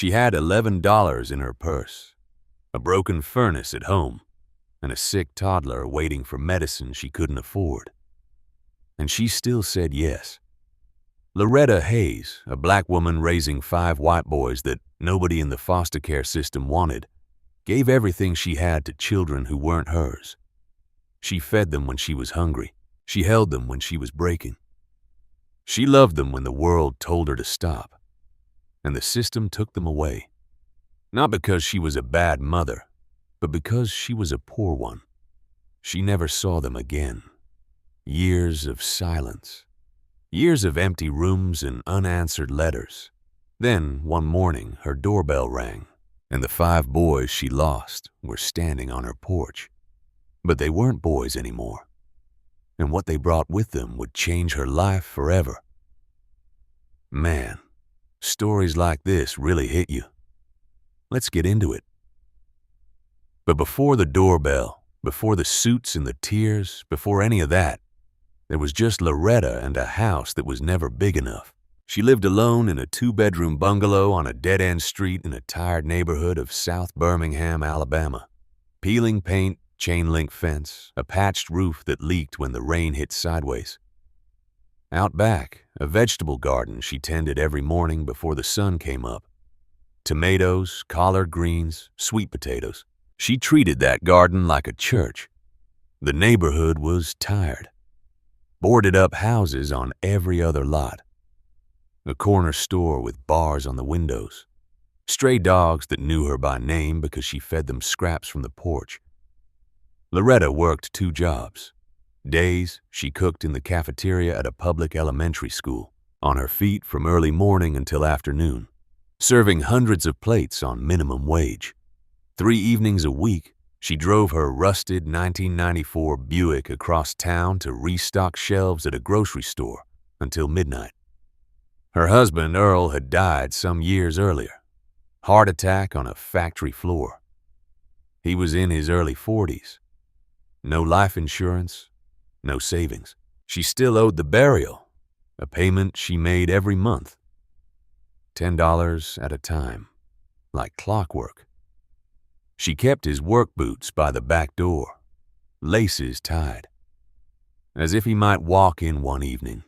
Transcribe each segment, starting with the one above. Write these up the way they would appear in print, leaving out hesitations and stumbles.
She had $11 in her purse, a broken furnace at home, and a sick toddler waiting for medicine she couldn't afford. And she still said yes. Loretta Hayes, a black woman raising 5 white boys that nobody in the foster care system wanted, gave everything she had to children who weren't hers. She fed them when she was hungry. She held them when she was breaking. She loved them when the world told her to stop, and the system took them away. Not because she was a bad mother, but because she was a poor one. She never saw them again. Years of silence. Years of empty rooms and unanswered letters. Then, one morning, her doorbell rang, and the 5 boys she lost were standing on her porch. But they weren't boys anymore, and what they brought with them would change her life forever. Man, stories like this really hit you. Let's get into it. But before the doorbell, before the suits and the tears, before any of that, there was just Loretta and a house that was never big enough. She lived alone in a 2-bedroom bungalow on a dead-end street in a tired neighborhood of South Birmingham, Alabama. Peeling paint, chain-link fence, a patched roof that leaked when the rain hit sideways. Out back, a vegetable garden she tended every morning before the sun came up. Tomatoes, collard greens, sweet potatoes. She treated that garden like a church. The neighborhood was tired. Boarded-up houses on every other lot. A corner store with bars on the windows. Stray dogs that knew her by name because she fed them scraps from the porch. Loretta worked 2 jobs. Days, she cooked in the cafeteria at a public elementary school, on her feet from early morning until afternoon, serving hundreds of plates on minimum wage. 3 evenings a week, she drove her rusted 1994 Buick across town to restock shelves at a grocery store until midnight. Her husband, Earl, had died some years earlier. Heart attack on a factory floor. He was in his early 40s. No life insurance, no savings. She still owed the burial, a payment she made every month. $10 at a time, like clockwork. She kept his work boots by the back door, laces tied, as if he might walk in one evening,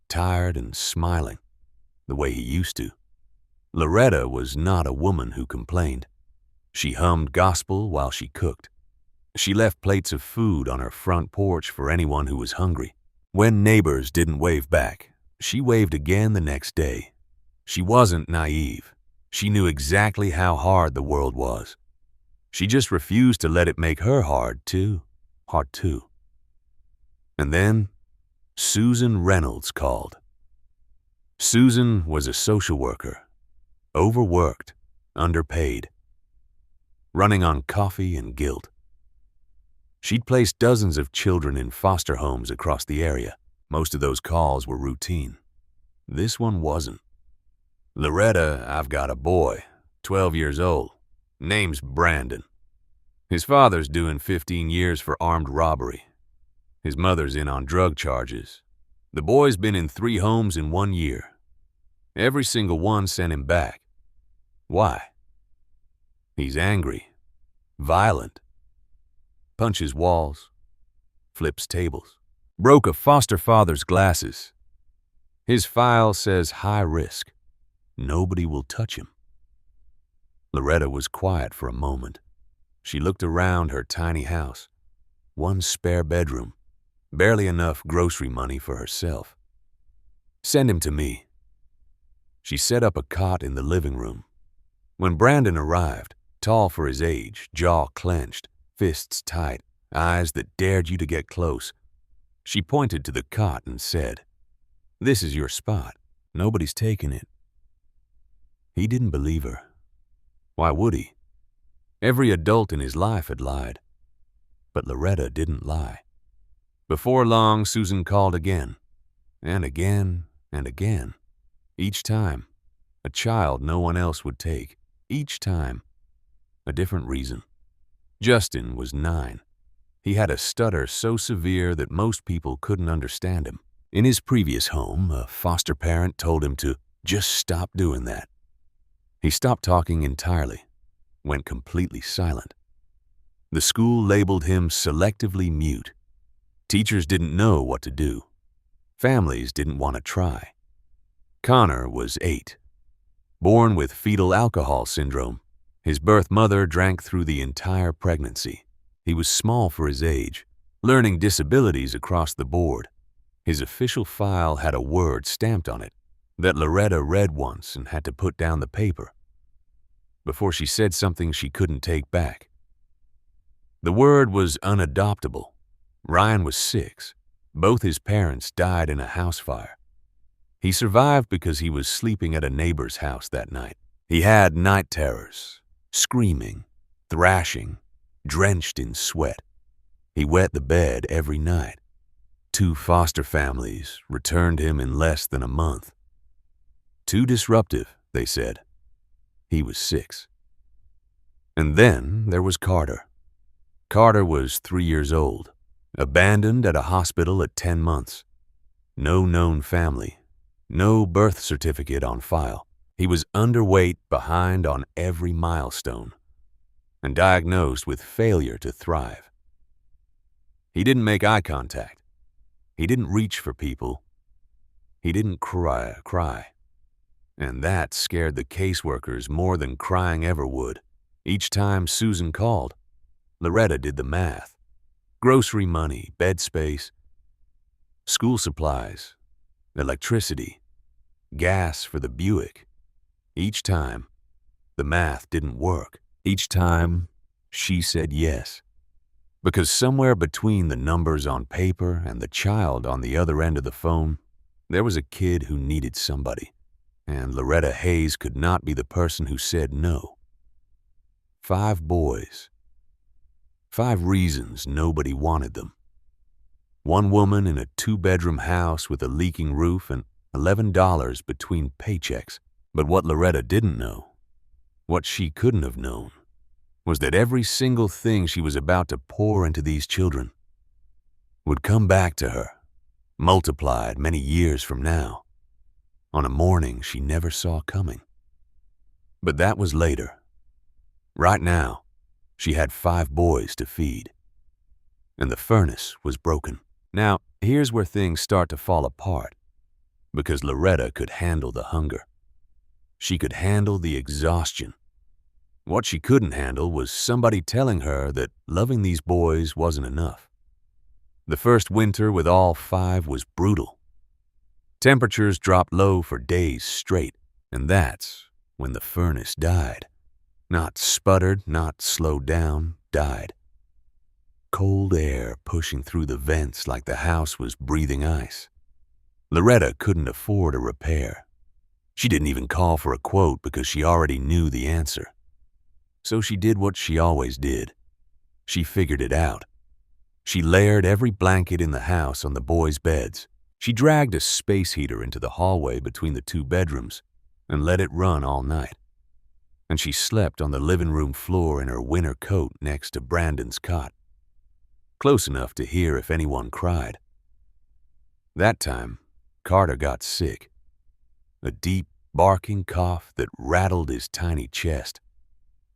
tired and smiling, the way he used to. Loretta was not a woman who complained. She hummed gospel while she cooked. She left plates of food on her front porch for anyone who was hungry. When neighbors didn't wave back, she waved again the next day. She wasn't naive. She knew exactly how hard the world was. She just refused to let it make her hard too. And then, Susan Reynolds called. Susan was a social worker, overworked, underpaid, running on coffee and guilt. She'd placed dozens of children in foster homes across the area. Most of those calls were routine. This one wasn't. Loretta, I've got a boy, 12 years old. Name's Brandon. His father's doing 15 years for armed robbery. His mother's in on drug charges. The boy's been in 3 homes in 1 year. Every single one sent him back. Why? He's angry, violent, punches walls, flips tables, broke a foster father's glasses. His file says high risk. Nobody will touch him. Loretta was quiet for a moment. She looked around her tiny house. 1 spare bedroom, barely enough grocery money for herself. Send him to me. She set up a cot in the living room. When Brandon arrived, tall for his age, jaw clenched, fists tight, eyes that dared you to get close, she pointed to the cot and said, "This is your spot. Nobody's taken it." He didn't believe her. Why would he? Every adult in his life had lied. But Loretta didn't lie. Before long, Susan called again, and again, and again. Each time, a child no one else would take. Each time, a different reason. Justin was 9. He had a stutter so severe that most people couldn't understand him. In his previous home, a foster parent told him to just stop doing that. He stopped talking entirely, went completely silent. The school labeled him selectively mute. Teachers didn't know what to do. Families didn't want to try. Connor was 8. Born with fetal alcohol syndrome, his birth mother drank through the entire pregnancy. He was small for his age, learning disabilities across the board. His official file had a word stamped on it that Loretta read once and had to put down the paper before she said something she couldn't take back. The word was unadoptable. Ryan was 6. Both his parents died in a house fire. He survived because he was sleeping at a neighbor's house that night. He had night terrors, screaming, thrashing, drenched in sweat. He wet the bed every night. 2 foster families returned him in less than a month. Too disruptive, they said. He was 6. And then there was Carter. Carter was 3 years old, abandoned at a hospital at 10 months. No known family, no birth certificate on file. He was underweight, behind on every milestone, and diagnosed with failure to thrive. He didn't make eye contact. He didn't reach for people. He didn't cry. And that scared the caseworkers more than crying ever would. Each time Susan called, Loretta did the math. Grocery money, bed space, school supplies, electricity, gas for the Buick. Each time, the math didn't work. Each time, she said yes. Because somewhere between the numbers on paper and the child on the other end of the phone, there was a kid who needed somebody, and Loretta Hayes could not be the person who said no. 5 boys. 5 reasons nobody wanted them. 1 woman in a 2-bedroom house with a leaking roof and $11 between paychecks. But what Loretta didn't know, what she couldn't have known, was that every single thing she was about to pour into these children would come back to her, multiplied many years from now, on a morning she never saw coming. But that was later. Right now, she had 5 boys to feed, and the furnace was broken. Now, here's where things start to fall apart, because Loretta could handle the hunger. She could handle the exhaustion. What she couldn't handle was somebody telling her that loving these boys wasn't enough. The first winter with all 5 was brutal. Temperatures dropped low for days straight, and that's when the furnace died. Not sputtered, not slowed down, died. Cold air pushing through the vents like the house was breathing ice. Loretta couldn't afford a repair. She didn't even call for a quote because she already knew the answer. So she did what she always did. She figured it out. She layered every blanket in the house on the boys' beds. She dragged a space heater into the hallway between the 2 bedrooms and let it run all night. And she slept on the living room floor in her winter coat next to Brandon's cot, close enough to hear if anyone cried. That time, Carter got sick. A deep, barking cough that rattled his tiny chest.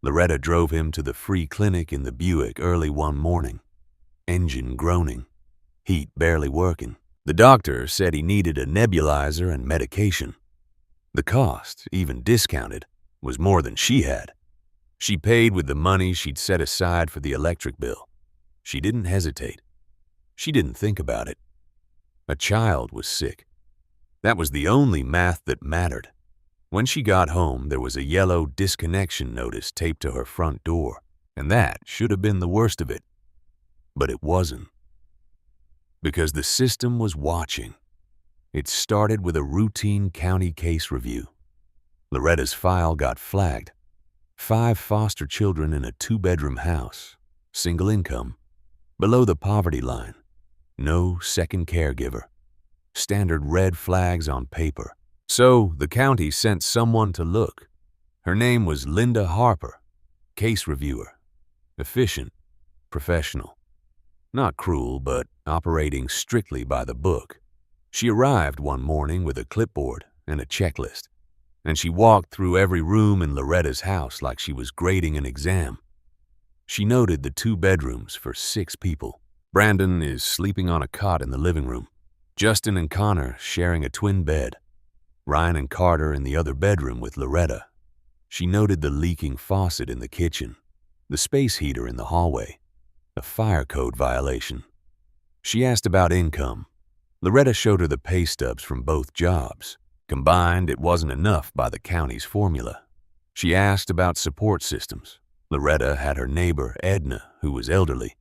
Loretta drove him to the free clinic in the Buick early one morning. Engine groaning, heat barely working. The doctor said he needed a nebulizer and medication. The cost, even discounted, was more than she had. She paid with the money she'd set aside for the electric bill. She didn't hesitate. She didn't think about it. A child was sick. That was the only math that mattered. When she got home, there was a yellow disconnection notice taped to her front door, and that should have been the worst of it. But it wasn't. Because the system was watching. It started with a routine county case review. Loretta's file got flagged. 5 foster children in a 2-bedroom house, single income, below the poverty line, no second caregiver. Standard red flags on paper. So the county sent someone to look. Her name was Linda Harper, case reviewer. Efficient, professional. Not cruel, but operating strictly by the book. She arrived one morning with a clipboard and a checklist. and she walked through every room in Loretta's house like she was grading an exam. She noted the 2 bedrooms for 6 people. Brandon is sleeping on a cot in the living room. Justin and Connor sharing a twin bed. Ryan and Carter in the other bedroom with Loretta. She noted the leaking faucet in the kitchen, the space heater in the hallway, a fire code violation. She asked about income. Loretta showed her the pay stubs from both jobs. Combined, it wasn't enough by the county's formula. She asked about support systems. Loretta had her neighbor, Edna, who was elderly,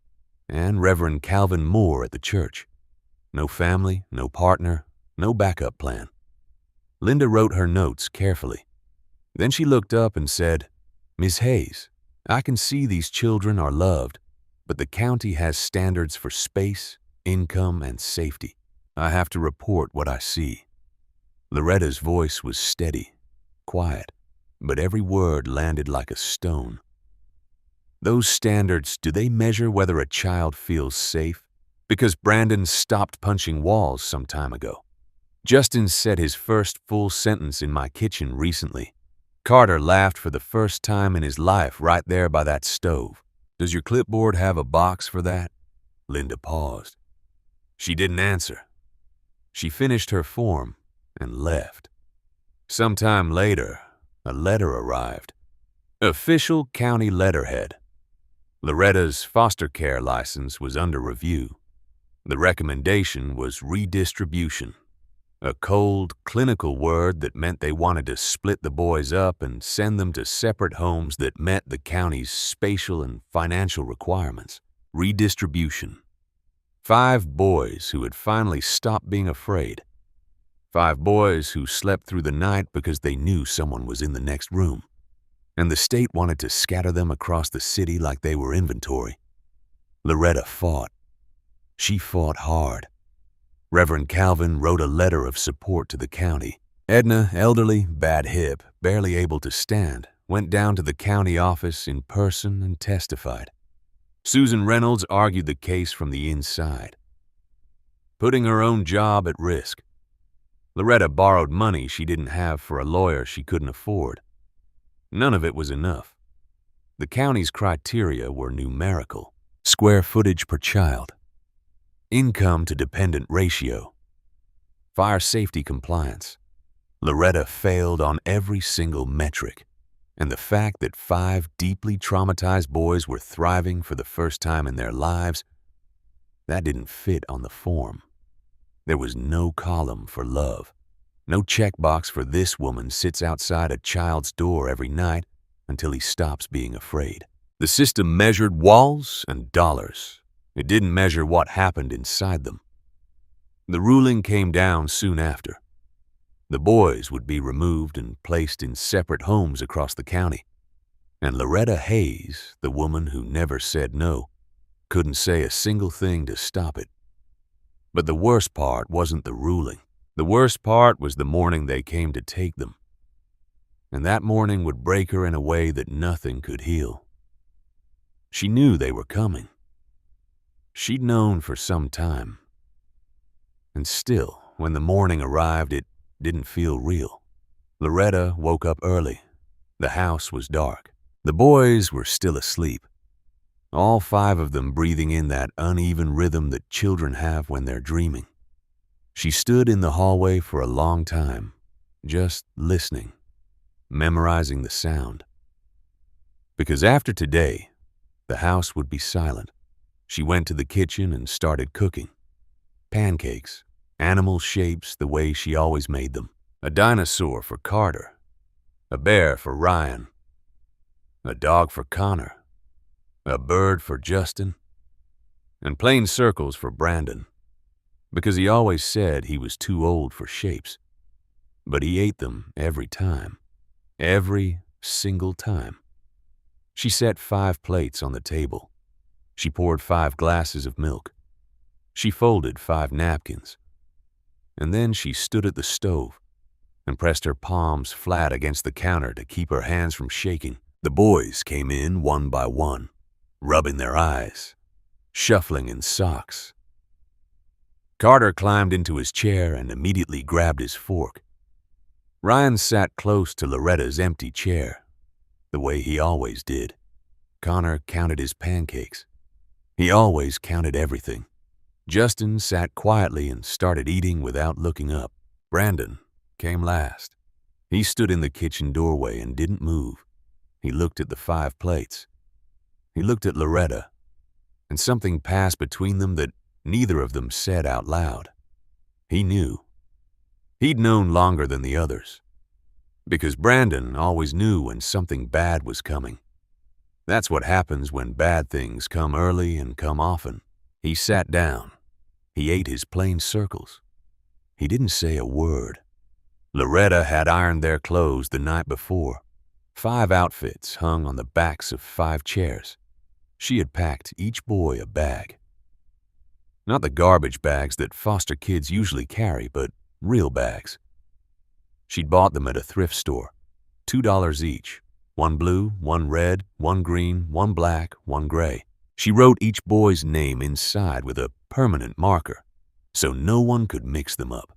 and Reverend Calvin Moore at the church. No family, no partner, no backup plan. Linda wrote her notes carefully. Then she looked up and said, "Miss Hayes, I can see these children are loved, but the county has standards for space, income, and safety. I have to report what I see." Loretta's voice was steady, quiet, but every word landed like a stone. Those standards, do they measure whether a child feels safe? Because Brandon stopped punching walls some time ago. Justin said his first full sentence in my kitchen recently. Carter laughed for the first time in his life right there by that stove. "Does your clipboard have a box for that?" Linda paused. She didn't answer. She finished her form and left. Sometime later, a letter arrived. Official county letterhead. Loretta's foster care license was under review. The recommendation was redistribution, a cold, clinical word that meant they wanted to split the boys up and send them to separate homes that met the county's spatial and financial requirements. Redistribution. 5 boys who had finally stopped being afraid. 5 boys who slept through the night because they knew someone was in the next room. And the state wanted to scatter them across the city like they were inventory. Loretta fought. She fought hard. Reverend Calvin wrote a letter of support to the county. Edna, elderly, bad hip, barely able to stand, went down to the county office in person and testified. Susan Reynolds argued the case from the inside, putting her own job at risk. Loretta borrowed money she didn't have for a lawyer she couldn't afford. None of it was enough. The county's criteria were numerical: square footage per child, income to dependent ratio, fire safety compliance. Loretta failed on every single metric, and the fact that 5 deeply traumatized boys were thriving for the first time in their lives, that didn't fit on the form. There was no column for love, no checkbox for "this woman sits outside a child's door every night until he stops being afraid." The system measured walls and dollars. It didn't measure what happened inside them. The ruling came down soon after. The boys would be removed and placed in separate homes across the county. And Loretta Hayes, the woman who never said no, couldn't say a single thing to stop it. But the worst part wasn't the ruling. The worst part was the morning they came to take them. And that morning would break her in a way that nothing could heal. She knew they were coming. She'd known for some time. And still, when the morning arrived, it didn't feel real. Loretta woke up early. The house was dark. The boys were still asleep. All 5 of them breathing in that uneven rhythm that children have when they're dreaming. She stood in the hallway for a long time, just listening, memorizing the sound. Because after today, the house would be silent. She went to the kitchen and started cooking. Pancakes, animal shapes the way she always made them. A dinosaur for Carter, a bear for Ryan, a dog for Connor, a bird for Justin, and plain circles for Brandon, because he always said he was too old for shapes. But he ate them every time, every single time. She set 5 plates on the table. She poured 5 glasses of milk. She folded 5 napkins. And then she stood at the stove and pressed her palms flat against the counter to keep her hands from shaking. The boys came in one by one, rubbing their eyes, shuffling in socks. Carter climbed into his chair and immediately grabbed his fork. Ryan sat close to Loretta's empty chair, the way he always did. Connor counted his pancakes. He always counted everything. Justin sat quietly and started eating without looking up. Brandon came last. He stood in the kitchen doorway and didn't move. He looked at the 5 plates. He looked at Loretta, and something passed between them that neither of them said out loud. He knew. He'd known longer than the others, because Brandon always knew when something bad was coming. That's what happens when bad things come early and come often. He sat down. He ate his plain circles. He didn't say a word. Loretta had ironed their clothes the night before. 5 outfits hung on the backs of 5 chairs. She had packed each boy a bag. Not the garbage bags that foster kids usually carry, but real bags. She'd bought them at a thrift store, $2 each. 1 blue, 1 red, 1 green, 1 black, 1 gray. She wrote each boy's name inside with a permanent marker, so no one could mix them up.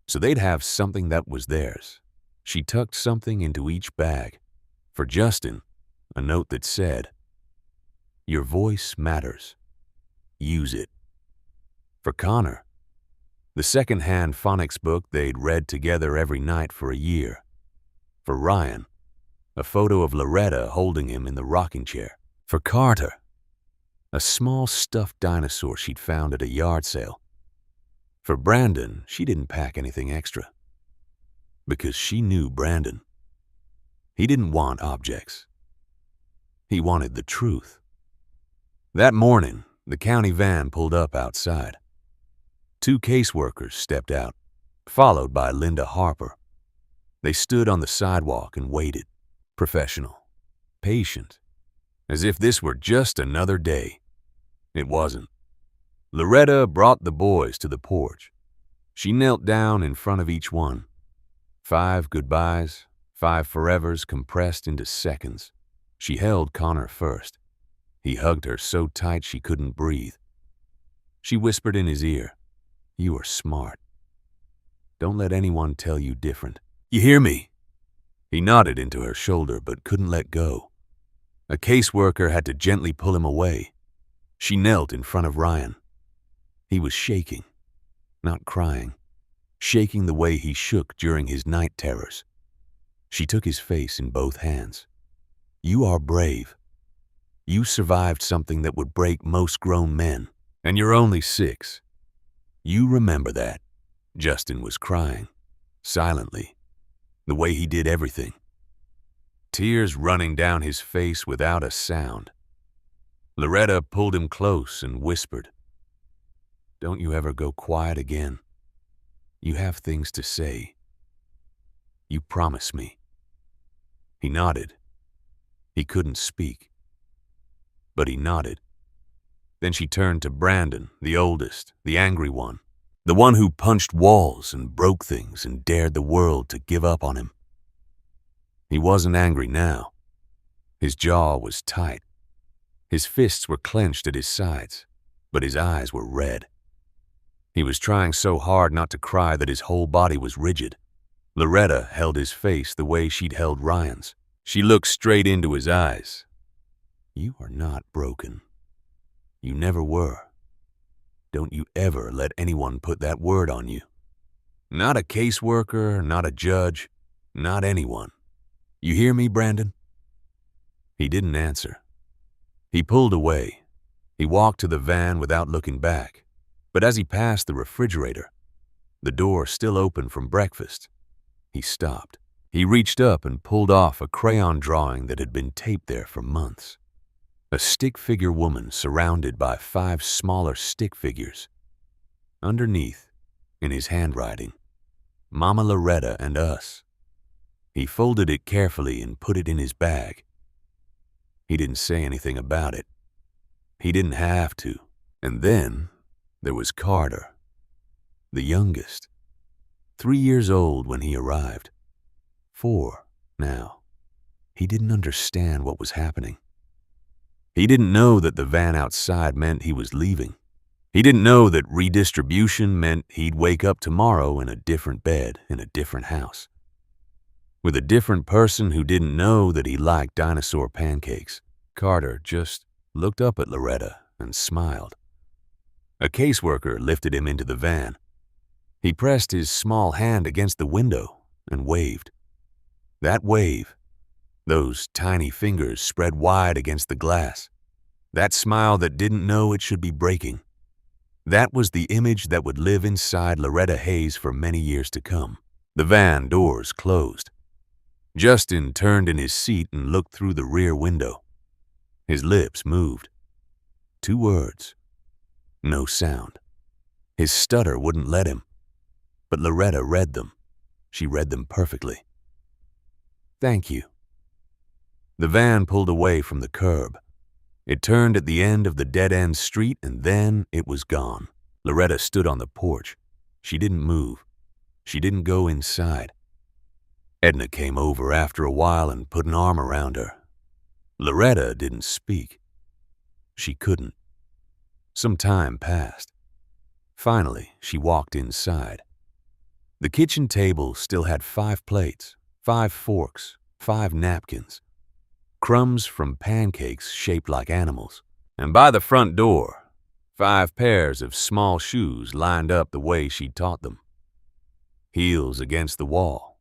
So they'd have something that was theirs. She tucked something into each bag. For Justin, a note that said, "Your voice matters. Use it." For Connor, the second-hand phonics book they'd read together every night for a year. For Ryan, a photo of Loretta holding him in the rocking chair. For Carter, a small stuffed dinosaur she'd found at a yard sale. For Brandon, she didn't pack anything extra, because she knew Brandon. He didn't want objects. He wanted the truth. That morning, the county van pulled up outside. 2 caseworkers stepped out, followed by Linda Harper. They stood on the sidewalk and waited, professional, patient, as if this were just another day. It wasn't. Loretta brought the boys to the porch. She knelt down in front of each one. 5 goodbyes, 5 forevers compressed into seconds. She held Connor first. He hugged her so tight she couldn't breathe. She whispered in his ear, "You are smart. Don't let anyone tell you different. You hear me?" He nodded into her shoulder but couldn't let go. A caseworker had to gently pull him away. She knelt in front of Ryan. He was shaking, not crying, shaking the way he shook during his night terrors. She took his face in both hands. "You are brave. You survived something that would break most grown men, and you're only 6. You remember that." Justin was crying, silently, the way he did everything. Tears running down his face without a sound. Loretta pulled him close and whispered, "Don't you ever go quiet again. You have things to say. You promise me." He nodded. He couldn't speak, but he nodded. Then she turned to Brandon, the oldest, the angry one, the one who punched walls and broke things and dared the world to give up on him. He wasn't angry now. His jaw was tight. His fists were clenched at his sides, but his eyes were red. He was trying so hard not to cry that his whole body was rigid. Loretta held his face the way she'd held Ryan's. She looked straight into his eyes. "You are not broken. You never were. Don't you ever let anyone put that word on you. Not a caseworker, not a judge, not anyone. You hear me, Brandon?" He didn't answer. He pulled away. He walked to the van without looking back. But as he passed the refrigerator, the door still open from breakfast, he stopped. He reached up and pulled off a crayon drawing that had been taped there for months. A stick figure woman surrounded by 5 smaller stick figures. Underneath, in his handwriting, "Mama Loretta and us." He folded it carefully and put it in his bag. He didn't say anything about it. He didn't have to. And then there was Carter, the youngest, 3 years old when he arrived. 4 now. He didn't understand what was happening. He didn't know that the van outside meant he was leaving. He didn't know that redistribution meant he'd wake up tomorrow in a different bed in a different house. with a different person who didn't know that he liked dinosaur pancakes. Carter just looked up at Loretta and smiled. A caseworker lifted him into the van. He pressed his small hand against the window and waved. That wave, those tiny fingers spread wide against the glass, that smile that didn't know it should be breaking, that was the image that would live inside Loretta Hayes for many years to come. The van doors closed. Justin turned in his seat and looked through the rear window. His lips moved. 2 words. No sound. His stutter wouldn't let him. But Loretta read them. She read them perfectly. Thank you. The van pulled away from the curb. It turned at the end of the dead-end street, and then it was gone. Loretta stood on the porch. She didn't move. She didn't go inside. Edna came over after a while and put an arm around her. Loretta didn't speak. She couldn't. Some time passed. Finally, she walked inside. The kitchen table still had 5 plates, 5 forks, 5 napkins, crumbs from pancakes shaped like animals. And by the front door, 5 pairs of small shoes lined up the way she'd taught them. Heels against the wall,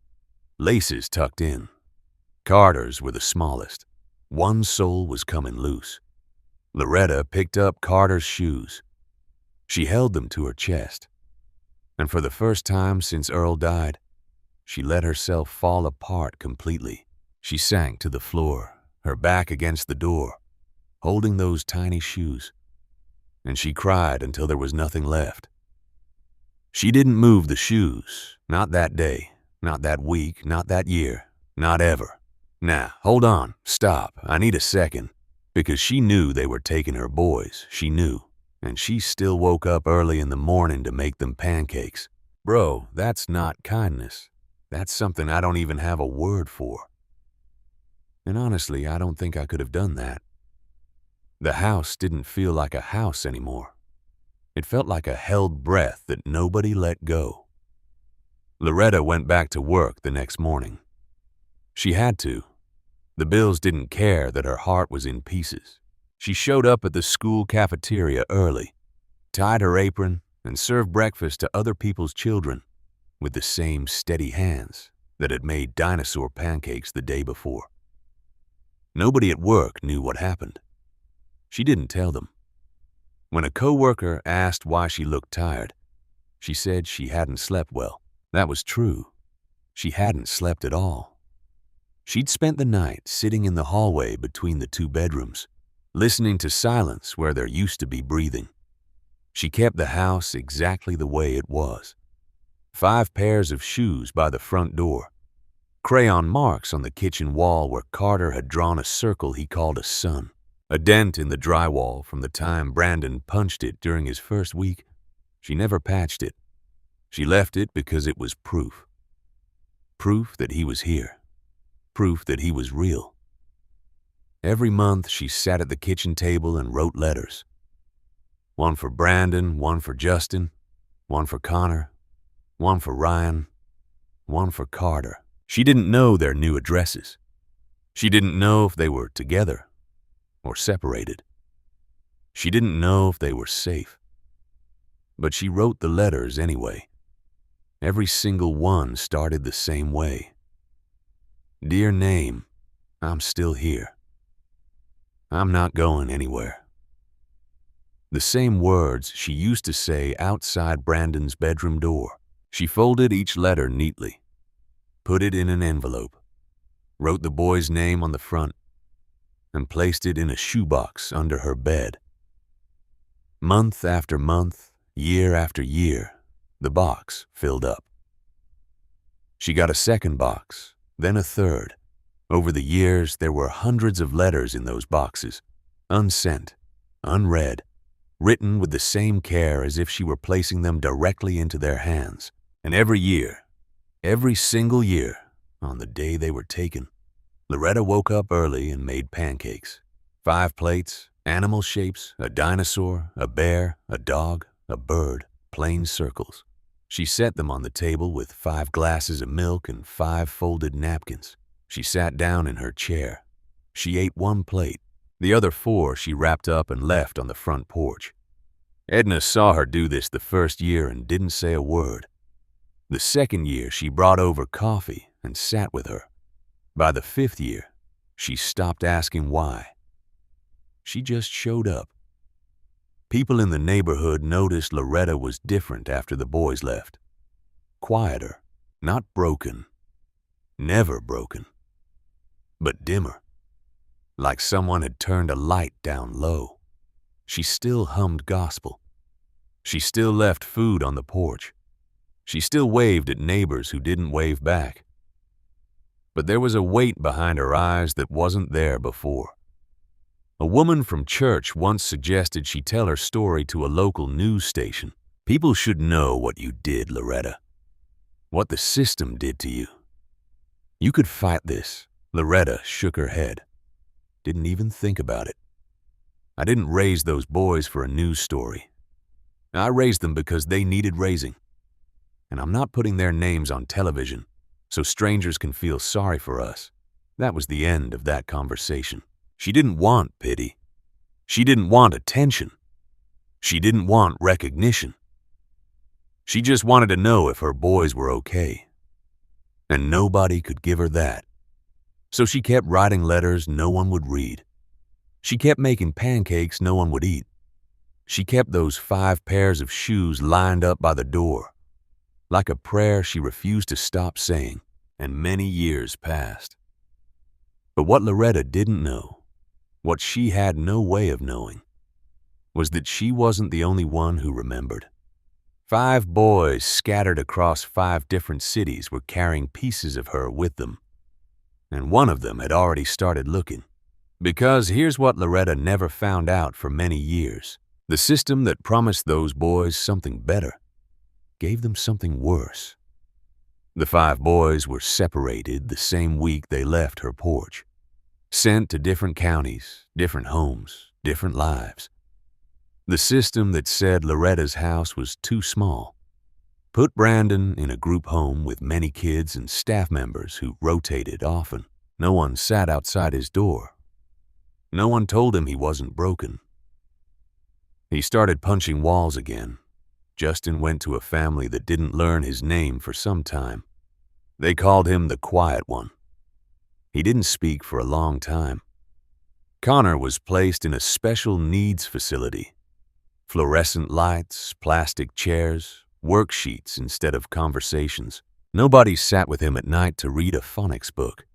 laces tucked in. Carter's were the smallest. One sole was coming loose. Loretta picked up Carter's shoes. She held them to her chest. And for the first time since Earl died, she let herself fall apart completely. She sank to the floor, her back against the door, holding those tiny shoes. And she cried until there was nothing left. She didn't move the shoes, not that day, not that week, not that year, not ever. Now, hold on, stop, I need a second. Because she knew they were taking her boys, she knew. And she still woke up early in the morning to make them pancakes. Bro, that's not kindness. That's something I don't even have a word for. And honestly, I don't think I could have done that. The house didn't feel like a house anymore. It felt like a held breath that nobody let go. Loretta went back to work the next morning. She had to. The Bills didn't care that her heart was in pieces. She showed up at the school cafeteria early, tied her apron, and served breakfast to other people's children with the same steady hands that had made dinosaur pancakes the day before. Nobody at work knew what happened. She didn't tell them. When a coworker asked why she looked tired, she said she hadn't slept well. That was true. She hadn't slept at all. She'd spent the night sitting in the hallway between the 2 bedrooms, listening to silence where there used to be breathing. She kept the house exactly the way it was. 5 pairs of shoes by the front door, crayon marks on the kitchen wall where Carter had drawn a circle he called a sun, a dent in the drywall from the time Brandon punched it during his first week. She never patched it. She left it because it was proof. Proof that he was here. Proof that he was real. Every month she sat at the kitchen table and wrote letters. One for Brandon, one for Justin, one for Connor, one for Ryan, one for Carter. She didn't know their new addresses. She didn't know if they were together or separated. She didn't know if they were safe. But she wrote the letters anyway. Every single one started the same way. Dear name, I'm still here. I'm not going anywhere. The same words she used to say outside Brandon's bedroom door. She folded each letter neatly, put it in an envelope, wrote the boy's name on the front, and placed it in a shoebox under her bed. Month after month, year after year, the box filled up. She got a second box, then a third. Over the years, there were hundreds of letters in those boxes, unsent, unread, written with the same care as if she were placing them directly into their hands. And every year, every single year, on the day they were taken, Loretta woke up early and made pancakes. 5 plates, animal shapes, a dinosaur, a bear, a dog, a bird, plain circles. She set them on the table with 5 glasses of milk and 5 folded napkins. She sat down in her chair. She ate 1 plate. The other 4 she wrapped up and left on the front porch. Edna saw her do this the first year and didn't say a word. The second year, she brought over coffee and sat with her. By the 5th year, she stopped asking why. She just showed up. People in the neighborhood noticed Loretta was different after the boys left. Quieter, not broken, never broken, but dimmer, like someone had turned a light down low. She still hummed gospel. She still left food on the porch. She still waved at neighbors who didn't wave back. But there was a weight behind her eyes that wasn't there before. A woman from church once suggested she tell her story to a local news station. People should know what you did, Loretta. What the system did to you. You could fight this. Loretta shook her head. Didn't even think about it. I didn't raise those boys for a news story. I raised them because they needed raising. And I'm not putting their names on television so strangers can feel sorry for us. That was the end of that conversation. She didn't want pity. She didn't want attention. She didn't want recognition. She just wanted to know if her boys were okay. And nobody could give her that. So she kept writing letters no one would read. She kept making pancakes no one would eat. She kept those 5 pairs of shoes lined up by the door, like a prayer she refused to stop saying, and many years passed. But what Loretta didn't know, what she had no way of knowing, was that she wasn't the only one who remembered. 5 boys scattered across 5 different cities were carrying pieces of her with them, and one of them had already started looking. Because here's what Loretta never found out for many years. The system that promised those boys something better gave them something worse. The 5 boys were separated the same week they left her porch, sent to different counties, different homes, different lives. The system that said Loretta's house was too small put Brandon in a group home with many kids and staff members who rotated often. No one sat outside his door. No one told him he wasn't broken. He started punching walls again. Justin went to a family that didn't learn his name for some time. They called him the quiet one. He didn't speak for a long time. Connor was placed in a special needs facility. Fluorescent lights, plastic chairs, worksheets instead of conversations. Nobody sat with him at night to read a phonics book.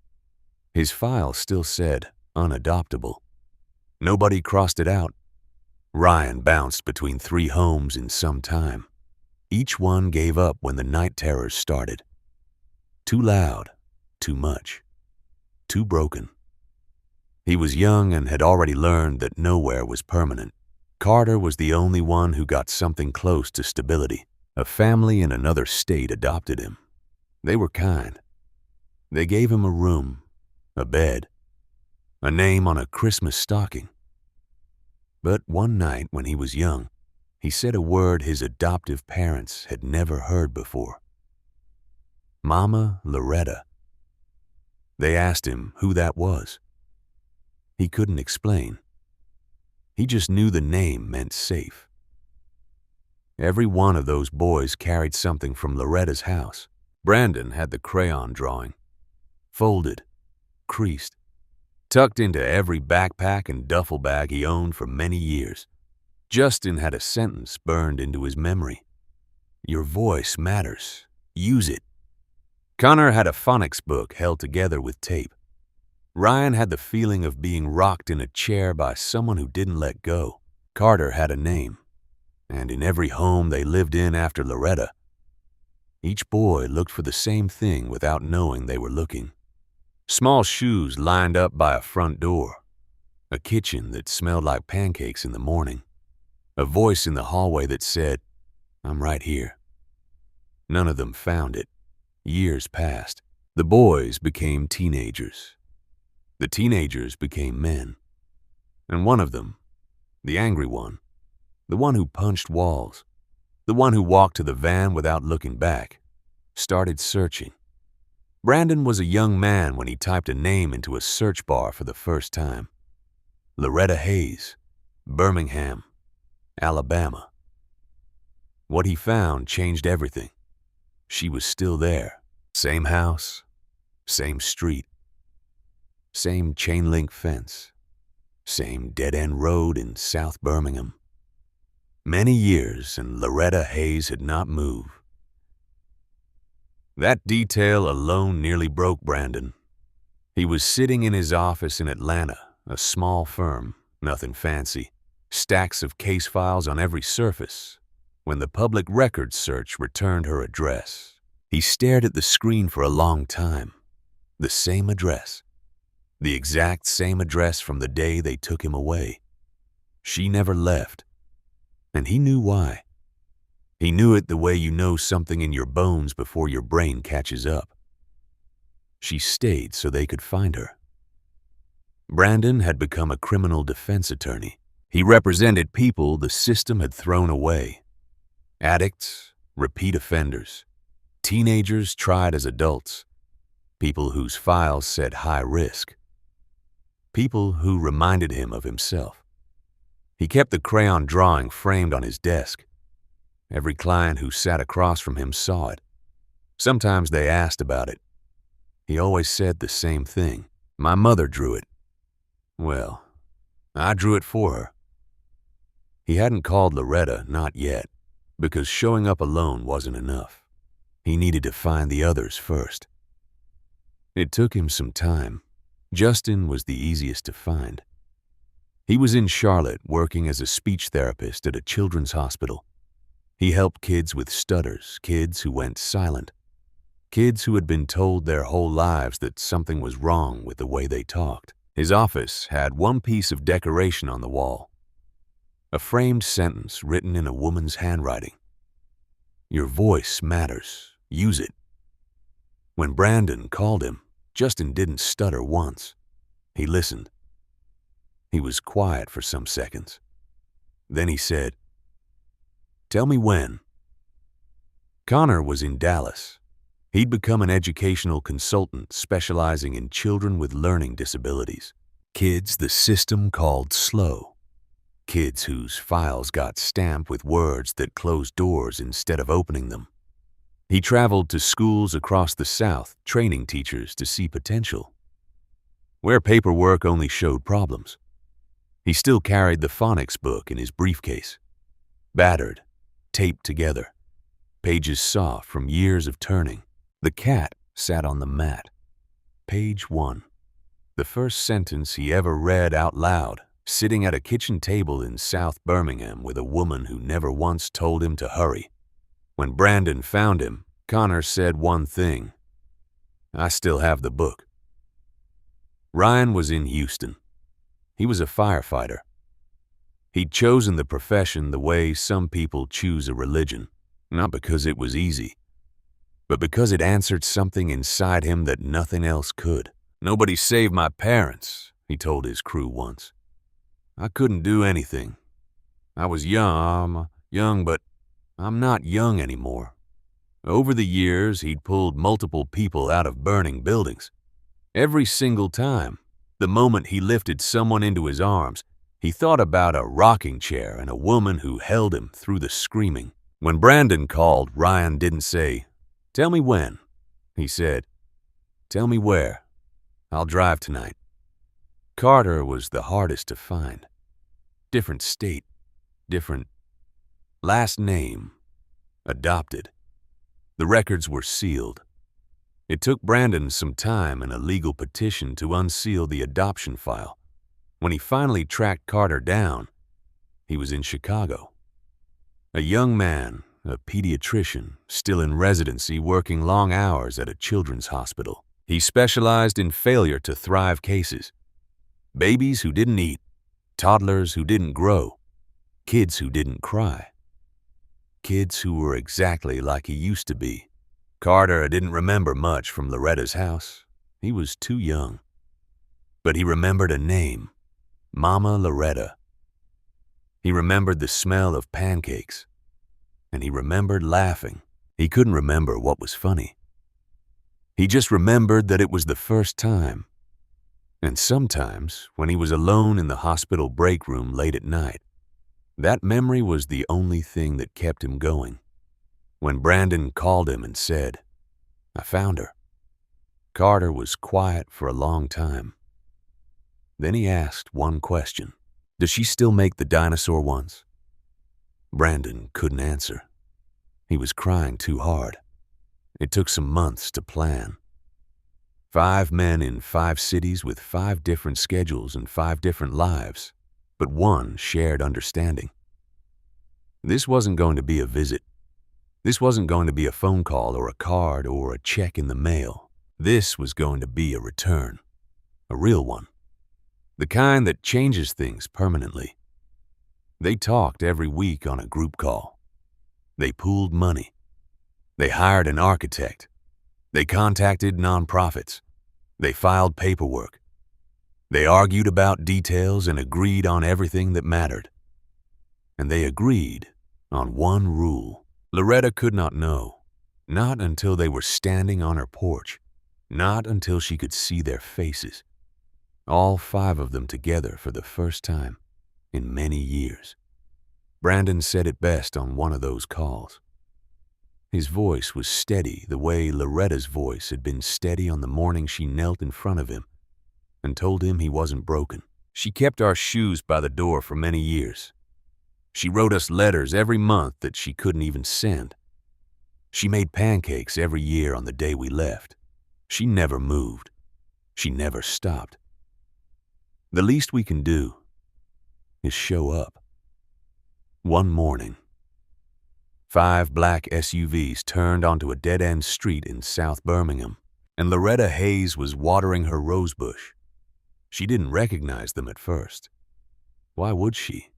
His file still said unadoptable. Nobody crossed it out. Ryan bounced between 3 homes in some time. Each one gave up when the night terrors started. Too loud, too much, too broken. He was young and had already learned that nowhere was permanent. Carter was the only one who got something close to stability. A family in another state adopted him. They were kind. They gave him a room, a bed, a name on a Christmas stocking. But one night when he was young, he said a word his adoptive parents had never heard before. Mama Loretta. They asked him who that was. He couldn't explain. He just knew the name meant safe. Every one of those boys carried something from Loretta's house. Brandon had the crayon drawing, folded, creased, tucked into every backpack and duffel bag he owned for many years. Justin had a sentence burned into his memory. Your voice matters. Use it. Connor had a phonics book held together with tape. Ryan had the feeling of being rocked in a chair by someone who didn't let go. Carter had a name, and in every home they lived in after Loretta, each boy looked for the same thing without knowing they were looking. Small shoes lined up by a front door, a kitchen that smelled like pancakes in the morning, a voice in the hallway that said, I'm right here. None of them found it. Years passed. The boys became teenagers. The teenagers became men. And one of them, the angry one, the one who punched walls, the one who walked to the van without looking back, started searching. Brandon was a young man when he typed a name into a search bar for the first time. Loretta Hayes, Birmingham, Alabama. What he found changed everything. She was still there. Same house, same street, same chain-link fence, same dead-end road in South Birmingham. Many years, and Loretta Hayes had not moved. That detail alone nearly broke Brandon. He was sitting in his office in Atlanta, a small firm, nothing fancy, stacks of case files on every surface, when the public records search returned her address. He stared at the screen for a long time. The same address. The exact same address from the day they took him away. She never left. And he knew why. He knew it the way you know something in your bones before your brain catches up. She stayed so they could find her. Brandon had become a criminal defense attorney. He represented people the system had thrown away. Addicts, repeat offenders, teenagers tried as adults, people whose files said high risk, people who reminded him of himself. He kept the crayon drawing framed on his desk. Every client who sat across from him saw it. Sometimes they asked about it. He always said the same thing. My mother drew it. Well, I drew it for her. He hadn't called Loretta, not yet, because showing up alone wasn't enough. He needed to find the others first. It took him some time. Justin was the easiest to find. He was in Charlotte working as a speech therapist at a children's hospital. He helped kids with stutters, kids who went silent, kids who had been told their whole lives that something was wrong with the way they talked. His office had one piece of decoration on the wall, a framed sentence written in a woman's handwriting. Your voice matters. Use it. When Brandon called him, Justin didn't stutter once. He listened. He was quiet for some seconds. Then he said, "Tell me when." Connor was in Dallas. He'd become an educational consultant specializing in children with learning disabilities. Kids the system called slow. Kids whose files got stamped with words that closed doors instead of opening them. He traveled to schools across the South, training teachers to see potential, where paperwork only showed problems. He still carried the phonics book in his briefcase, battered, taped together, pages soft from years of turning. The cat sat on the mat. Page 1. The first sentence he ever read out loud, sitting at a kitchen table in South Birmingham with a woman who never once told him to hurry. When Brandon found him, Connor said one thing: "I still have the book." Ryan was in Houston. He was a firefighter. He'd chosen the profession the way some people choose a religion, not because it was easy, but because it answered something inside him that nothing else could. "Nobody saved my parents," he told his crew once. "I couldn't do anything. I was young, but I'm not young anymore." Over the years, he'd pulled multiple people out of burning buildings. Every single time, the moment he lifted someone into his arms, he thought about a rocking chair and a woman who held him through the screaming. When Brandon called, Ryan didn't say, "Tell me when." He said, "Tell me where. I'll drive tonight." Carter was the hardest to find. Different state, different last name, adopted. The records were sealed. It took Brandon some time and a legal petition to unseal the adoption file. When he finally tracked Carter down, he was in Chicago. A young man, a pediatrician, still in residency working long hours at a children's hospital. He specialized in failure to thrive cases. Babies who didn't eat, toddlers who didn't grow, kids who didn't cry. Kids who were exactly like he used to be. Carter didn't remember much from Loretta's house. He was too young. But he remembered a name, Mama Loretta. He remembered the smell of pancakes, and he remembered laughing. He couldn't remember what was funny. He just remembered that it was the first time. And sometimes, when he was alone in the hospital break room late at night, that memory was the only thing that kept him going. When Brandon called him and said, "I found her," Carter was quiet for a long time. Then he asked one question. "Does she still make the dinosaur ones?" Brandon couldn't answer. He was crying too hard. It took some months to plan. 5 men in 5 cities with 5 different schedules and 5 different lives, but one shared understanding. This wasn't going to be a visit. This wasn't going to be a phone call or a card or a check in the mail. This was going to be a return, a real one, the kind that changes things permanently. They talked every week on a group call. They pooled money. They hired an architect. They contacted nonprofits. They filed paperwork. They argued about details and agreed on everything that mattered. And they agreed on one rule. Loretta could not know, not until they were standing on her porch, not until she could see their faces, all 5 of them together for the first time in many years. Brandon said it best on one of those calls. His voice was steady the way Loretta's voice had been steady on the morning she knelt in front of him and told him he wasn't broken. She kept our shoes by the door for many years. She wrote us letters every month that she couldn't even send. She made pancakes every year on the day we left. She never moved. She never stopped. The least we can do is show up. One morning, 5 black SUVs turned onto a dead-end street in South Birmingham, and Loretta Hayes was watering her rosebush. She didn't recognize them at first. Why would she?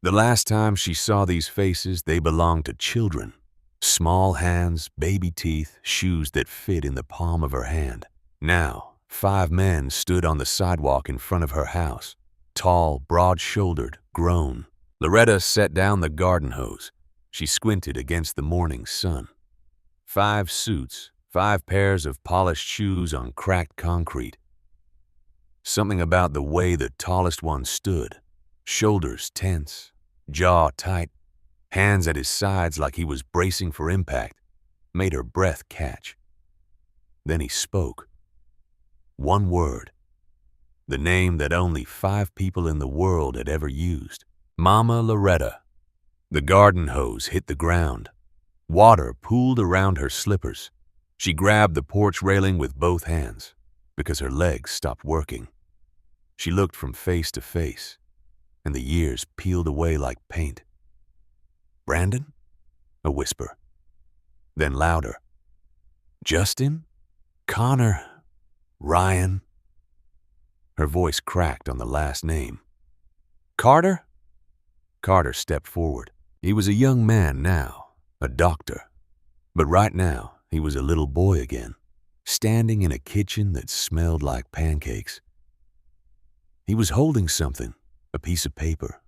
The last time she saw these faces, they belonged to children. Small hands, baby teeth, shoes that fit in the palm of her hand. Now, 5 men stood on the sidewalk in front of her house, tall, broad-shouldered, grown. Loretta set down the garden hose. She squinted against the morning sun. 5 suits, 5 pairs of polished shoes on cracked concrete. Something about the way the tallest one stood, shoulders tense, jaw tight, hands at his sides like he was bracing for impact, made her breath catch. Then he spoke. One word. The name that only 5 people in the world had ever used. Mama Loretta. The garden hose hit the ground. Water pooled around her slippers. She grabbed the porch railing with both hands because her legs stopped working. She looked from face to face, and the years peeled away like paint. "Brandon?" A whisper. Then louder. "Justin? Connor? Ryan?" Her voice cracked on the last name. "Carter?" Carter stepped forward. He was a young man now, a doctor. But right now, he was a little boy again, standing in a kitchen that smelled like pancakes. He was holding something, a piece of paper,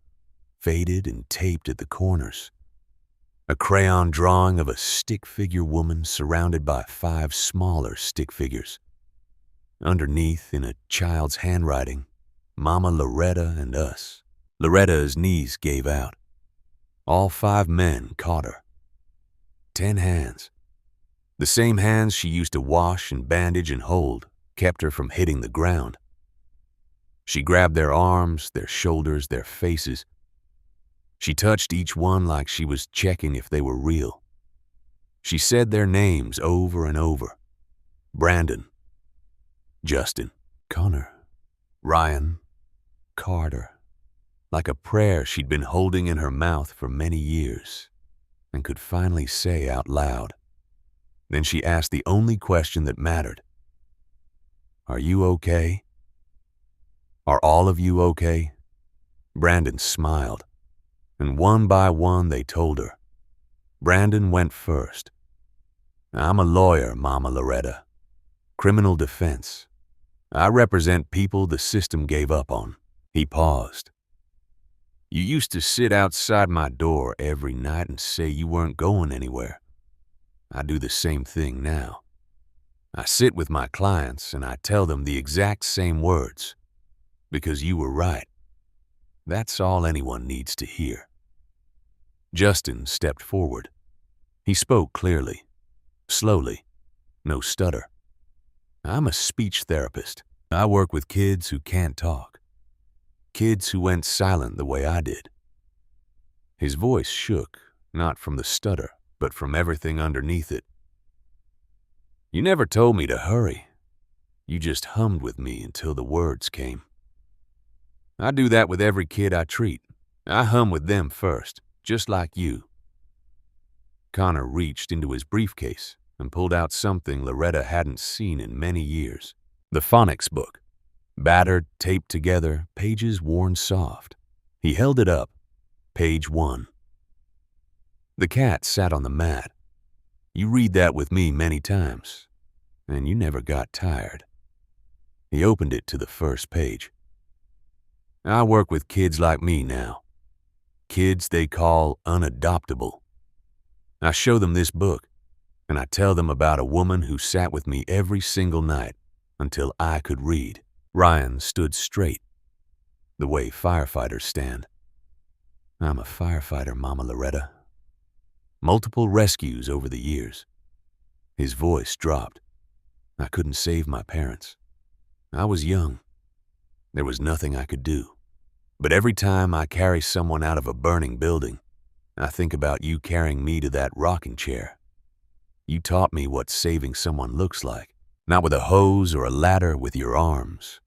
faded and taped at the corners. A crayon drawing of a stick figure woman surrounded by 5 smaller stick figures. Underneath, in a child's handwriting, Mama Loretta and us. Loretta's knees gave out. All 5 men caught her. 10 hands. The same hands she used to wash and bandage and hold kept her from hitting the ground. She grabbed their arms, their shoulders, their faces. She touched each one like she was checking if they were real. She said their names over and over. Brandon, Justin, Connor, Ryan, Carter. Like a prayer she'd been holding in her mouth for many years and could finally say out loud. Then she asked the only question that mattered. "Are you okay? Are all of you okay?" Brandon smiled, and one by one they told her. Brandon went first. "I'm a lawyer, Mama Loretta. Criminal defense. I represent people the system gave up on." He paused. You used to sit outside my door every night and say you weren't going anywhere. I do the same thing now. I sit with my clients and I tell them the exact same words. Because you were right. That's all anyone needs to hear. Justin stepped forward. He spoke clearly, slowly, no stutter. I'm a speech therapist. I work with kids who can't talk. Kids who went silent the way I did. His voice shook, not from the stutter, but from everything underneath it. You never told me to hurry. You just hummed with me until the words came. I do that with every kid I treat. I hum with them first, just like you. Connor reached into his briefcase and pulled out something Loretta hadn't seen in many years. The phonics book. Battered, taped together, pages worn soft. He held it up. Page 1. The cat sat on the mat. You read that with me many times, and you never got tired. He opened it to the first page. I work with kids like me now. Kids they call unadoptable. I show them this book, and I tell them about a woman who sat with me every single night until I could read. Ryan stood straight, the way firefighters stand. I'm a firefighter, Mama Loretta. Multiple rescues over the years. His voice dropped. I couldn't save my parents. I was young. There was nothing I could do. But every time I carry someone out of a burning building, I think about you carrying me to that rocking chair. You taught me what saving someone looks like, not with a hose or a ladder, with your arms.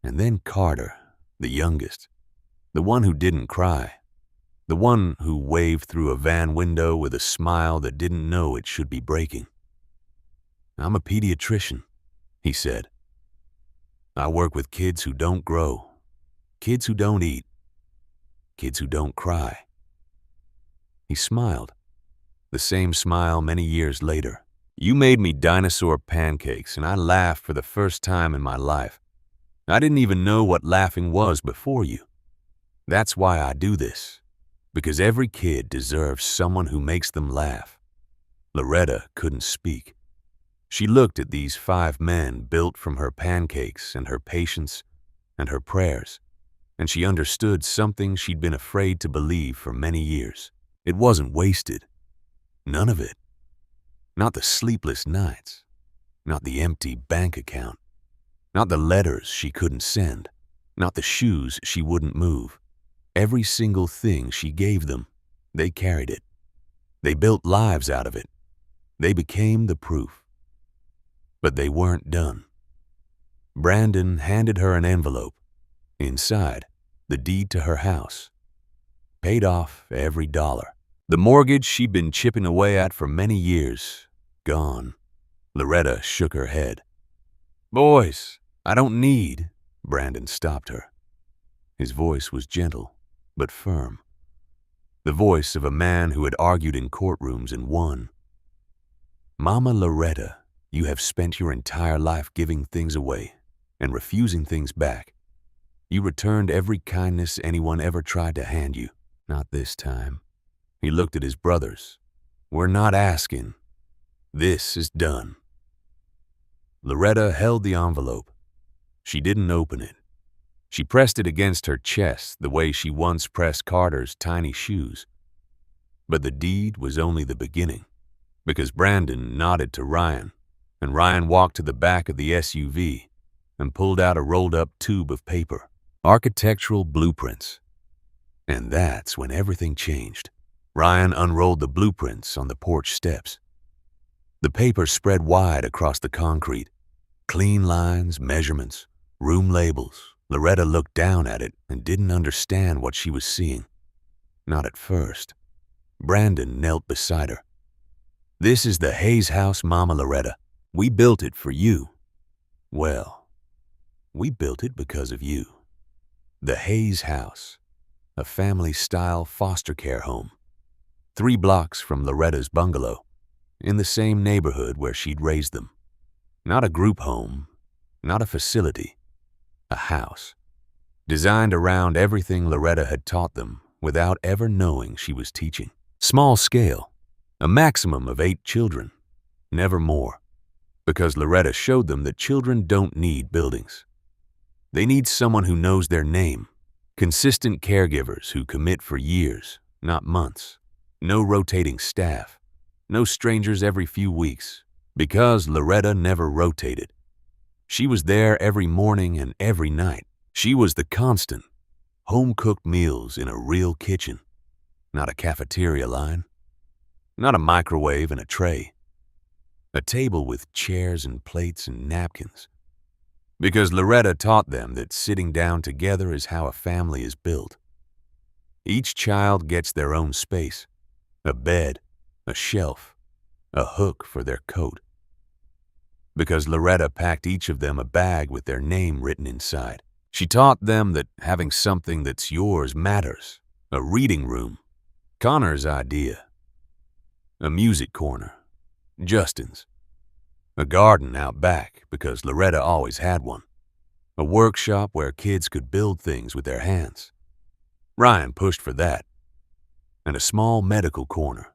And then Carter, the youngest, the one who didn't cry, the one who waved through a van window with a smile that didn't know it should be breaking. I'm a pediatrician, he said. I work with kids who don't grow, kids who don't eat, kids who don't cry. He smiled, the same smile many years later. You made me dinosaur pancakes, and I laughed for the first time in my life. I didn't even know what laughing was before you. That's why I do this, because every kid deserves someone who makes them laugh. Loretta couldn't speak. She looked at these 5 men built from her pancakes and her patience and her prayers, and she understood something she'd been afraid to believe for many years. It wasn't wasted. None of it. Not the sleepless nights, not the empty bank account, not the letters she couldn't send, not the shoes she wouldn't move. Every single thing she gave them, they carried it. They built lives out of it. They became the proof. But they weren't done. Brandon handed her an envelope. Inside, the deed to her house. Paid off every dollar. The mortgage she'd been chipping away at for many years, gone. Loretta shook her head. Boys, I don't need. Brandon stopped her. His voice was gentle, but firm. The voice of a man who had argued in courtrooms and won. Mama Loretta, you have spent your entire life giving things away and refusing things back. You returned every kindness anyone ever tried to hand you. Not this time. He looked at his brothers. We're not asking. This is done. Loretta held the envelope. She didn't open it. She pressed it against her chest the way she once pressed Carter's tiny shoes. But the deed was only the beginning, because Brandon nodded to Ryan, and Ryan walked to the back of the SUV and pulled out a rolled-up tube of paper. Architectural blueprints. And that's when everything changed. Ryan unrolled the blueprints on the porch steps. The paper spread wide across the concrete. Clean lines, measurements, room labels. Loretta looked down at it and didn't understand what she was seeing. Not at first. Brandon knelt beside her. This is the Hayes house, Mama Loretta. We built it for you. Well, we built it because of you. The Hayes house, a family-style foster care home. 3 blocks from Loretta's bungalow, in the same neighborhood where she'd raised them. Not a group home, not a facility, a house. designed around everything Loretta had taught them without ever knowing she was teaching. Small scale, a maximum of 8 children, never more, because Loretta showed them that children don't need buildings. They need someone who knows their name, consistent caregivers who commit for years, not months, no rotating staff, no strangers every few weeks, because Loretta never rotated. She was there every morning and every night. She was the constant, home-cooked meals in a real kitchen, not a cafeteria line, not a microwave and a tray, a table with chairs and plates and napkins. Because Loretta taught them that sitting down together is how a family is built. Each child gets their own space, a bed, a shelf, a hook for their coat. Because Loretta packed each of them a bag with their name written inside. She taught them that having something that's yours matters. A reading room, Connor's idea. A music corner, Justin's. A garden out back, because Loretta always had one. A workshop where kids could build things with their hands. Ryan pushed for that. And a small medical corner,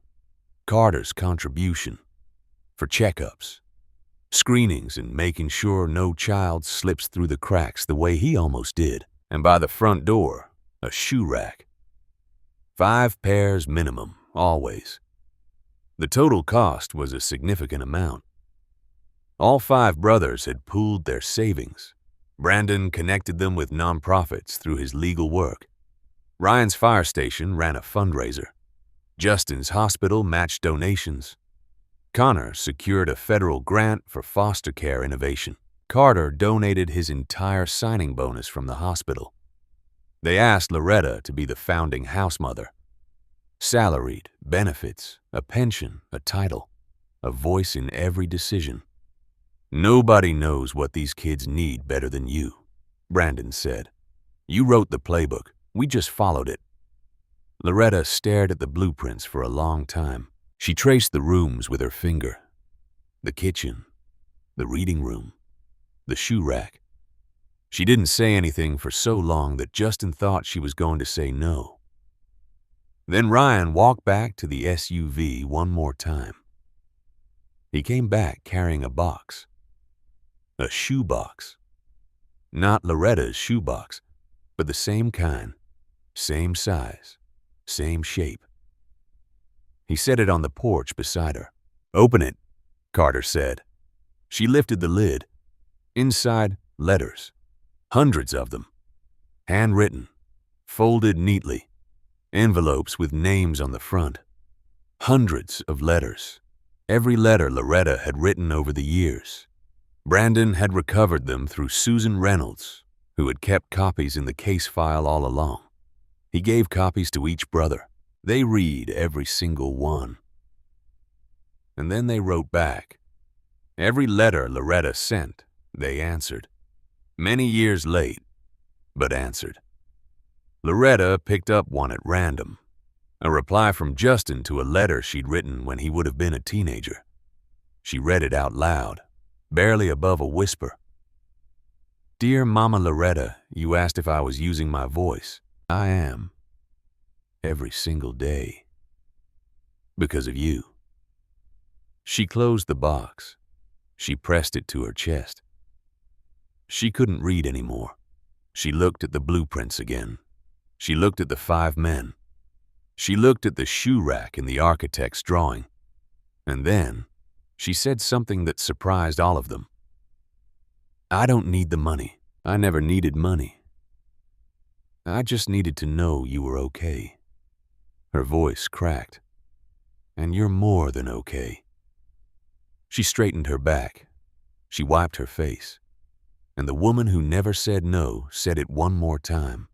Carter's contribution, for checkups, screenings, and making sure no child slips through the cracks the way he almost did. And by the front door, a shoe rack. 5 pairs minimum, always. The total cost was a significant amount. All 5 brothers had pooled their savings. Brandon connected them with nonprofits through his legal work. Ryan's fire station ran a fundraiser. Justin's hospital matched donations. Connor secured a federal grant for foster care innovation. Carter donated his entire signing bonus from the hospital. They asked Loretta to be the founding house mother. Salaried, benefits, a pension, a title, a voice in every decision. Nobody knows what these kids need better than you, Brandon said. You wrote the playbook. We just followed it. Loretta stared at the blueprints for a long time. She traced the rooms with her finger. The kitchen, the reading room, the shoe rack. She didn't say anything for so long that Justin thought she was going to say no. Then Ryan walked back to the SUV one more time. He came back carrying a box. A shoe box. Not Loretta's shoe box, but the same kind, same size, same shape. He set it on the porch beside her. Open it, Carter said. She lifted the lid. Inside, letters. Hundreds of them. Handwritten, folded neatly. Envelopes with names on the front. Hundreds of letters. Every letter Loretta had written over the years. Brandon had recovered them through Susan Reynolds, who had kept copies in the case file all along. He gave copies to each brother. They read every single one. And then they wrote back. Every letter Loretta sent, they answered. Many years late, but answered. Loretta picked up one at random. A reply from Justin to a letter she'd written when he would have been a teenager. She read it out loud, barely above a whisper. Dear Mama Loretta, you asked if I was using my voice. I am. Every single day. Because of you. She closed the box. She pressed it to her chest. She couldn't read anymore. She looked at the blueprints again. She looked at the 5 men. She looked at the shoe rack in the architect's drawing. And then she said something that surprised all of them. I don't need the money. I never needed money. I just needed to know you were okay. Her voice cracked. And you're more than okay. She straightened her back. She wiped her face. And the woman who never said no said it one more time.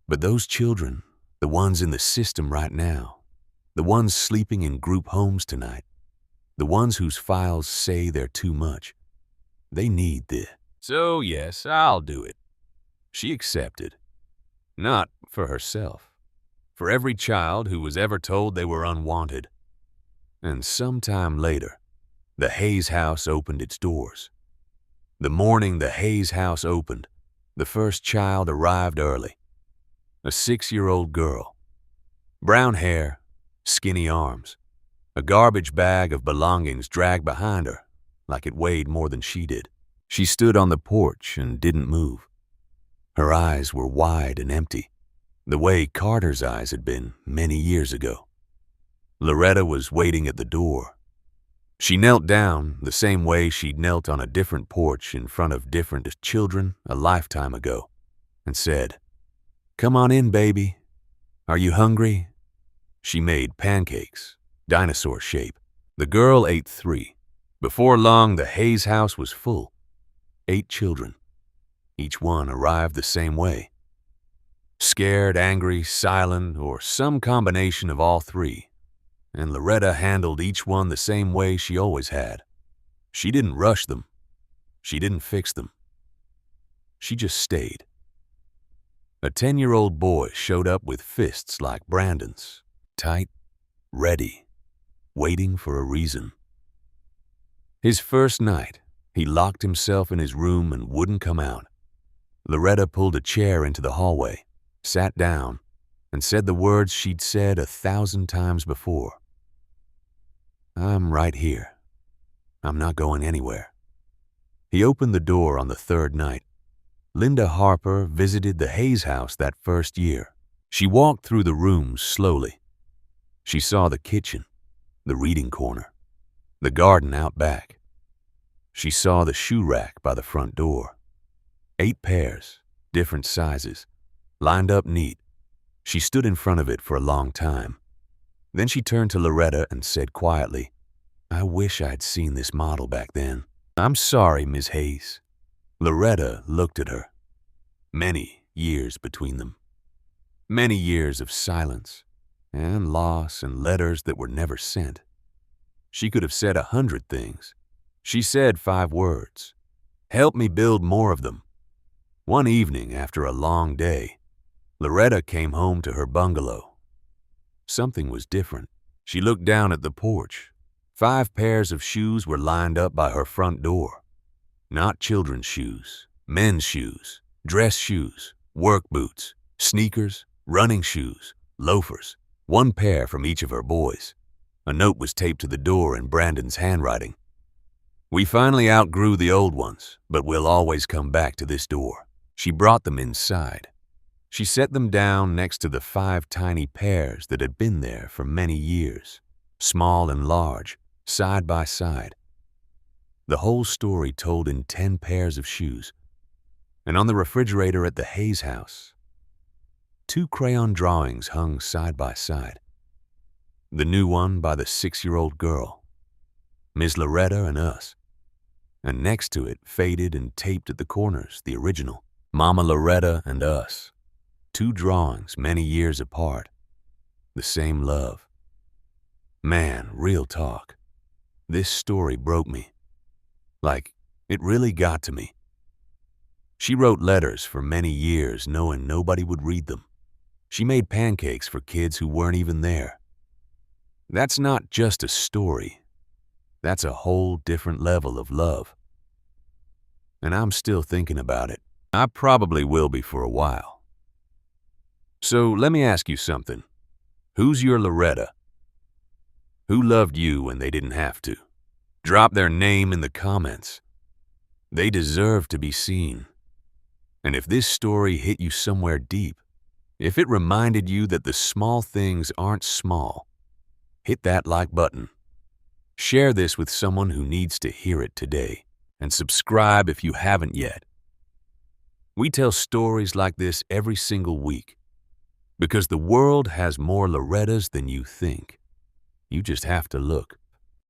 But those children, the ones in the system right now, the ones sleeping in group homes tonight, the ones whose files say they're too much, they need this. So yes, I'll do it. She accepted. Not for herself. For every child who was ever told they were unwanted. And sometime later, the Hayes house opened its doors. The morning the Hayes house opened, The first child arrived early. A 6-year-old girl. Brown hair, skinny arms. A garbage bag of belongings dragged behind her, like it weighed more than she did. She stood on the porch and didn't move. Her eyes were wide and empty, the way Carter's eyes had been many years ago. Loretta was waiting at the door. She knelt down the same way she'd knelt on a different porch in front of different children a lifetime ago, and said, "Come on in, baby. Are you hungry?" She made pancakes, dinosaur shape. The girl ate 3. Before long, the Hayes house was full. 8 children. Each one arrived the same way. Scared, angry, silent, or some combination of all 3. And Loretta handled each one the same way she always had. She didn't rush them. She didn't fix them. She just stayed. A 10-year-old boy showed up with fists like Brandon's, tight, ready, waiting for a reason. His first night, he locked himself in his room and wouldn't come out. Loretta pulled a chair into the hallway, sat down, and said the words she'd said 1,000 times before. "I'm right here. I'm not going anywhere." He opened the door on the 3rd night. Linda Harper visited the Hayes house that first year. She walked through the rooms slowly. She saw the kitchen, the reading corner, the garden out back. She saw the shoe rack by the front door. 8 pairs, different sizes, lined up neat. She stood in front of it for a long time. Then she turned to Loretta and said quietly, "I wish I'd seen this model back then." "I'm sorry, Miss Hayes." Loretta looked at her. Many years between them. Many years of silence and loss and letters that were never sent. She could have said 100 things. She said 5 words. Help me build more of them. One evening after a long day, Loretta came home to her bungalow. Something was different. She looked down at the porch. 5 pairs of shoes were lined up by her front door. Not children's shoes, men's shoes, dress shoes, work boots, sneakers, running shoes, loafers, 1 pair from each of her boys. A note was taped to the door in Brandon's handwriting. "We finally outgrew the old ones, but we'll always come back to this door." She brought them inside. She set them down next to the 5 tiny pairs that had been there for many years, small and large, side by side. The whole story told in 10 pairs of shoes. And on the refrigerator at the Hayes house, 2 crayon drawings hung side by side. The new one by the 6-year-old girl, Miss Loretta and us. And next to it, faded and taped at the corners, the original, Mama Loretta and us. 2 drawings many years apart. The same love. Man, real talk. This story broke me. Like, it really got to me. She wrote letters for many years knowing nobody would read them. She made pancakes for kids who weren't even there. That's not just a story. That's a whole different level of love. And I'm still thinking about it. I probably will be for a while. So let me ask you something. Who's your Loretta? Who loved you when they didn't have to? Drop their name in the comments. They deserve to be seen. And if this story hit you somewhere deep, if it reminded you that the small things aren't small, hit that like button. Share this with someone who needs to hear it today, and subscribe if you haven't yet. We tell stories like this every single week, because the world has more Lorettas than you think. You just have to look.